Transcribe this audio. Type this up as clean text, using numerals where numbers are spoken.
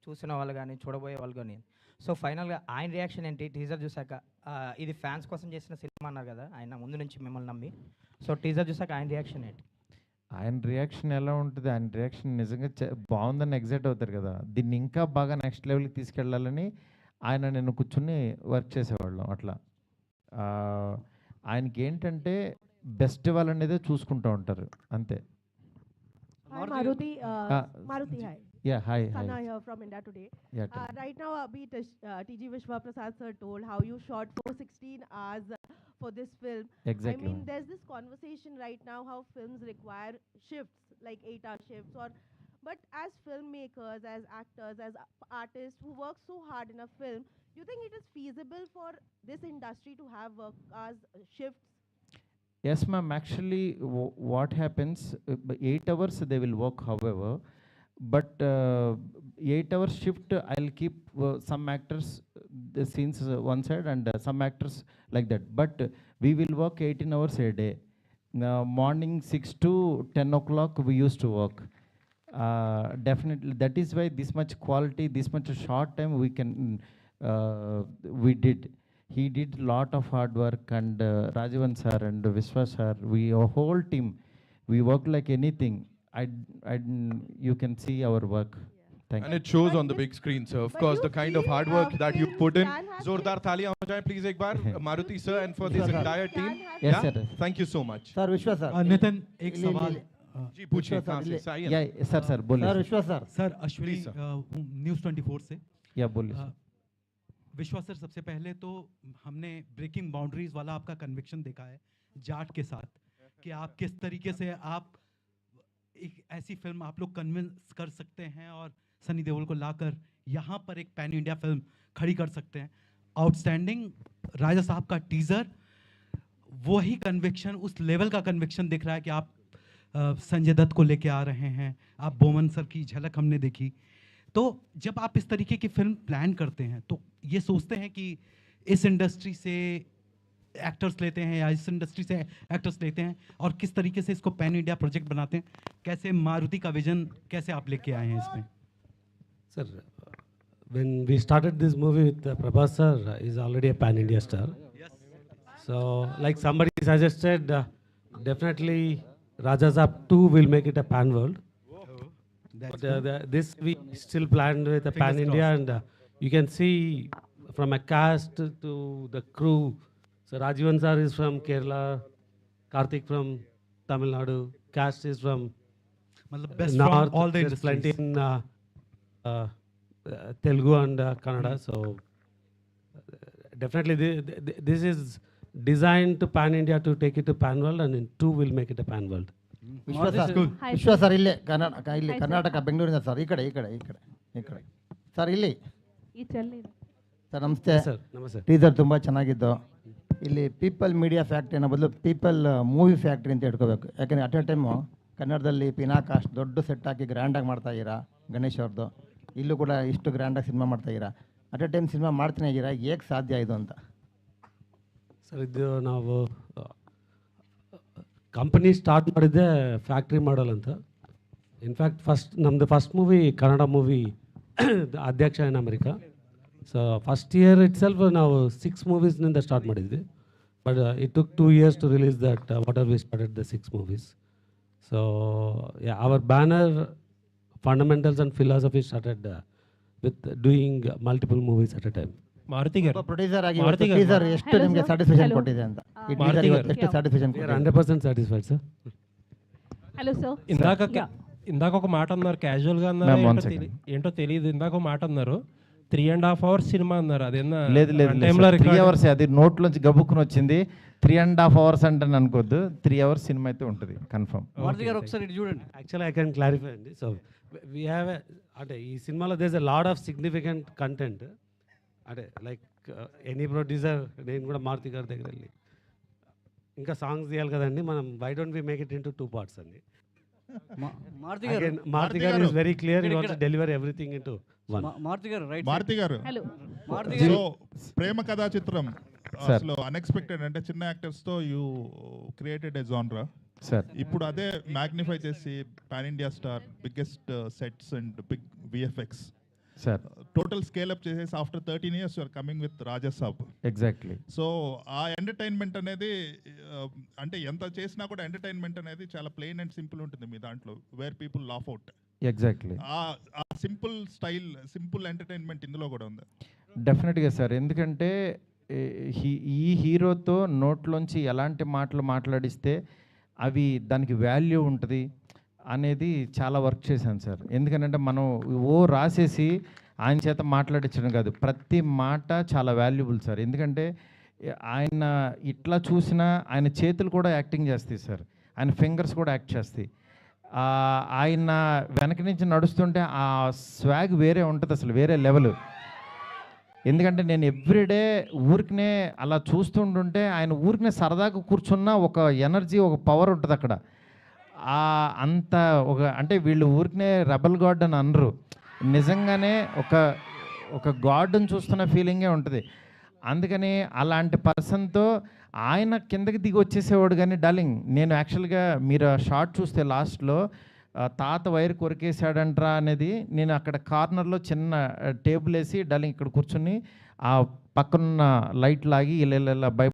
చూసిన వాళ్ళు గానీ, చూడబోయే వాళ్ళు గానీ. సో, ఫైనల్‌గా ఆయన రియాక్షన్ ఏంటి? టీజర్ చూసాక ఇది ఫ్యాన్స్ కోసం చేసిన సినిమా అన్నారు గదా! ఆయన ముందు నుంచి మిమ్మల్ని నమ్మి. సో, టీజర్ చూసాక ఆయన రియాక్షన్ ఏంటి? ఆయన రియాక్షన్ ఎలా ఉంటది? ఆయన రియాక్షన్ నిజంగా బావుందని ఎక్సైట్ అవుతారు కదా! దీన్ని ఇంకా బాగా నెక్స్ట్ లెవెల్‌కి తీసుకెళ్ళాలని ఆయన నేను కూర్చొని వర్క్ చేసేవాళ్ళం అట్లా. ఆయనకేంటంటే బెస్ట్ ఇవ్వాలనేదే చూసుకుంటూ ఉంటారు అంతే. Hi Maruti. Maruti, hi. Yeah, hi. Sana here from India Today. Yeah, tell me. Right now, TG Vishwa Prasad sir told how you shot for 16 hours for this film. Exactly. I mean, there's this conversation right now how films require shifts, like 8-hour shifts, but as filmmakers, as actors, as artists who work so hard in a film, do you think it is feasible for this industry to have work hours shifts? Yes, ma'am. Actually, what happens, 8 hours they will work, however, but 8 hour shift, I'll keep some actors, the scenes one side and some actors like that. But we will work 18 hours a day. Morning 6 to 10 o'clock we used to work. Definitely, that is why this much quality, this much short time we did. He did lot of hard work, and Rajavan sir and Vishwa sir, our whole team, we work like anything. You can see our work. Thank you. And it shows But on the this- big screen, sir. Of but course, you the kind of feel, hard work that you films put in. can have Zordar thaliyan ho jaye, please, ek baar. Maruti sir, and for this Sir. entire team. Can have Yes, Yeah? sir. Thank you so much. Sir विश्वा sir Nitin एक ले- सवाल ले- जी पूछिए विश्वा कहाँ sir, से? ले- साइन। Yeah, sir, बोलिए. सर विश्वा sir sir Ashwini Please, sir. News 24 से Yeah, बोलिए. अ, विश्वा सर, सबसे पहले तो हमने ब्रेकिंग बाउंड्रीज वाला आपका कन्विक्शन देखा है जाट के साथ कि आप किस तरीके से आप एक ऐसी फिल्म आप लोग कन्विंस कर सकते हैं और सनी देओल को लाकर यहाँ पर एक पैन इंडिया फिल्म खड़ी कर सकते हैं। आउटस्टैंडिंग राजा साहब का टीज़र वही कन्विक्शन, उस लेवल का कन्विक्शन दिख रहा है कि आप संजय दत्त को लेके आ रहे हैं, आप बोमन सर की झलक हमने देखी। तो जब आप इस तरीके की फिल्म प्लान करते हैं तो ये सोचते हैं कि इस इंडस्ट्री से एक्टर्स लेते हैं या इस इंडस्ट्री से एक्टर्स लेते हैं और किस तरीके से इसको पैन इंडिया प्रोजेक्ट बनाते हैं, कैसे मारुति का विजन कैसे आप लेके आए हैं इसमें? Sir, when we started this movie with Prabhas sir, is already a pan-India star. So, like somebody suggested, definitely Raja Saab 2 will make it a pan-world. But this we still planned with a Fingers pan-India, and you can see from a cast to the crew. So Rajivan sir is from Kerala, Karthik from Tamil Nadu, cast is from मतलब best North. From all the There's plenty industries. in Telugu and Kannada. So definitely this is designed to pan India to take it to pan world, and in 2 will make it a pan world. ವಿಶ್ವ sir Hi, ವಿಶ್ವ sir. Sir ಇಲ್ಲೇ ಕರ್ನಾಟಕ ಇಲ್ಲಿ Hi, sir. Karnataka ಬೆಂಗಳೂರಿಂದ sir ಈ ಕಡೆ ಈ ಕಡೆ ಈ ಕಡೆ ಈ ಕಡೆ ಸರ್ ಇಲ್ಲಿ ये चल नहीं रहा। ಸರ್ ನಮಸ್ತೆ Sir, namaste. ಟೀಸರ್ ತುಂಬ ಚೆನ್ನಾಗಿತ್ತು. ಇಲ್ಲಿ ಪೀಪಲ್ ಮೀಡಿಯಾ ಫ್ಯಾಕ್ಟ್ರಿ ಅನ್ನೋ ಬದಲು ಪೀಪಲ್ ಮೂವಿ ಫ್ಯಾಕ್ಟ್ರಿ ಅಂತ ಇಟ್ಕೋಬೇಕು. ಯಾಕಂದರೆ ಅಟ್ ಎ ಟೈಮು ಕನ್ನಡದಲ್ಲಿ ಪಿನಾಕಾಸ್ಟ್ ದೊಡ್ಡ ಸೆಟ್ ಹಾಕಿ ಗ್ರ್ಯಾಂಡಾಗಿ ಮಾಡ್ತಾ ಇದ್ದೀರಾ ಗಣೇಶ್ ಅವ್ರದ್ದು. ಇಲ್ಲೂ ಕೂಡ ಇಷ್ಟು ಗ್ರ್ಯಾಂಡಾಗಿ ಸಿನಿಮಾ ಮಾಡ್ತಾ ಇದ್ದೀರಾ. ಅಟ್ ಎ ಟೈಮ್ ಸಿನಿಮಾ ಮಾಡ್ತಾನೆ ಇದ್ದೀರಾ, ಹೇಗೆ ಸಾಧ್ಯ ಇದು ಅಂತ? ಸರ್ ಇದು ನಾವು ಕಂಪನಿ ಸ್ಟಾರ್ಟ್ ಮಾಡಿದ್ದೆ ಫ್ಯಾಕ್ಟ್ರಿ ಮಾಡಲ್ ಅಂತ. ಇನ್ಫ್ಯಾಕ್ಟ್ ನಮ್ಮದು ಫಸ್ಟ್ ಮೂವಿ ಕನ್ನಡ ಮೂವಿ ಅಧ್ಯಕ್ಷ ಇನ್ America. So first year it self ನಾವು 6 ಮೂವೀಸ್ನಿಂದ ಸ್ಟಾರ್ಟ್ ಮಾಡಿದ್ವಿ. But it took 2 years to release that whatever we started the 6 movies. So yeah, our banner fundamentals and philosophy started with doing multiple movies at a time. Maruti gar producer ಆಗಿ Maruti gar teaser ಎಷ್ಟು Hello, ನಿಮಗೆ sir. Satisfaction Hello. ಕೊಟ್ಟಿದೆ ಅಂತ? ಈ Maruti teaser గారు. ಎಷ್ಟು satisfaction We are ಕೊಟ್ಟಿದೆ? 100% satisfied, sir. Hello, sir. ఇందాక ఒక మాట అన్నారు, క్యాజువల్ గా అన్నారు, Ma'am, one ఏంటో second. ఏంటో తెలియదు. ఇందాక ఒక మాట అన్నారు, 3.5 hours సినిమా అన్నారు. అదేనా లేదు లేదు టైంలో 3 hours అది నోట్లోంచి గబుక్కుని వచ్చింది. 3.5 hours అంటే అనుకోవద్దు, 3 hours సినిమా అయితే ఉంటుంది కన్ఫర్మ్. మారుతి గారు ఒకసారి ఇటు చూడండి. Actually, I can clarify అండి. So we have అంటే ఈ సినిమాలో there's a lot of significant content. అంటే లైక్ ఎనీ ప్రొడ్యూసర్, నేను కూడా మారుతి గారి దగ్గర వెళ్ళి ఇంకా సాంగ్స్ తీయాలి కదండి మనం, why don't we make it into 2 parts అండి. Maruthi garu, Maruthi garu is very clear, you want to deliver everything into one. Maruthi garu right. Maruti గారు, Hello. మారుతి సో గారు, ప్రేమ కథా చిత్రం Sir. అసలు అన్ఎక్స్పెక్టెడ్, అంటే చిన్న యాక్టర్స్ తో you created a genre. Sir ఇప్పుడు అదే మ్యాగ్నిఫై చేసి pan India star, biggest sets and big VFX. Sir total scale up చేసేసి after 13 years you're coming with Rajasaab. Exactly. So ఆ ఎంటర్టైన్మెంట్ అనేది అంటే ఎంత చేసినా కూడా ఎంటర్టైన్మెంట్ అనేది చాలా ప్లెయిన్ అండ్ సింపుల్ ఉంటుంది మీ దాంట్లో, where people laugh out. Exactly. ఆ సింపుల్ స్టైల్, సింపుల్ ఎంటర్టైన్మెంట్ ఇందులో కూడా ఉంది. డెఫినెట్గా సార్, ఎందుకంటే ఈ హీరోతో నోట్లోంచి ఎలాంటి మాటలు మాట్లాడిస్తే అవి దానికి వాల్యూ ఉంటుంది అనేది చాలా వర్క్ చేశాను సార్. ఎందుకంటే మనం రాసేసి ఆయన చేత మాట్లాడించడం కాదు, ప్రతి మాట చాలా వాల్యుబుల్ సార్. ఎందుకంటే ఆయన ఇట్లా చూసినా ఆయన చేతులు కూడా యాక్టింగ్ చేస్తాయి సార్, ఆయన ఫింగర్స్ కూడా యాక్ట్ చేస్తాయి. ఆయన వెనక నుంచి నడుస్తుంటే ఆ స్వాగ్ వేరే ఉంటుంది అసలు, వేరే లెవెల్. ఎందుకంటే నేను ఎవ్రీడే ఊరికనే అలా చూస్తుంటుంటే ఆయన ఊరికనే సరదాగా కూర్చున్న ఒక ఎనర్జీ, ఒక పవర్ ఉంటుంది అక్కడ. అంత అంటే వీళ్ళు ఊరికనే రెబల్ గాడ్ అని అనరు, నిజంగానే ఒక గాడ్ని చూస్తున్న ఫీలింగే ఉంటుంది. అందుకని అలాంటి పర్సన్తో ఆయన కిందకి దిగి వచ్చేసేవాడు. కానీ డార్లింగ్, నేను యాక్చువల్గా మీరు షార్ట్ చూస్తే లాస్ట్లో తాత వైర్ కొరికేశాడంట్రా అనేది, నేను అక్కడ కార్నర్లో చిన్న టేబుల్ వేసి డార్లింగ్ ఇక్కడ కూర్చుని ఆ పక్కనున్న లైట్ లాగి ఇలా భయ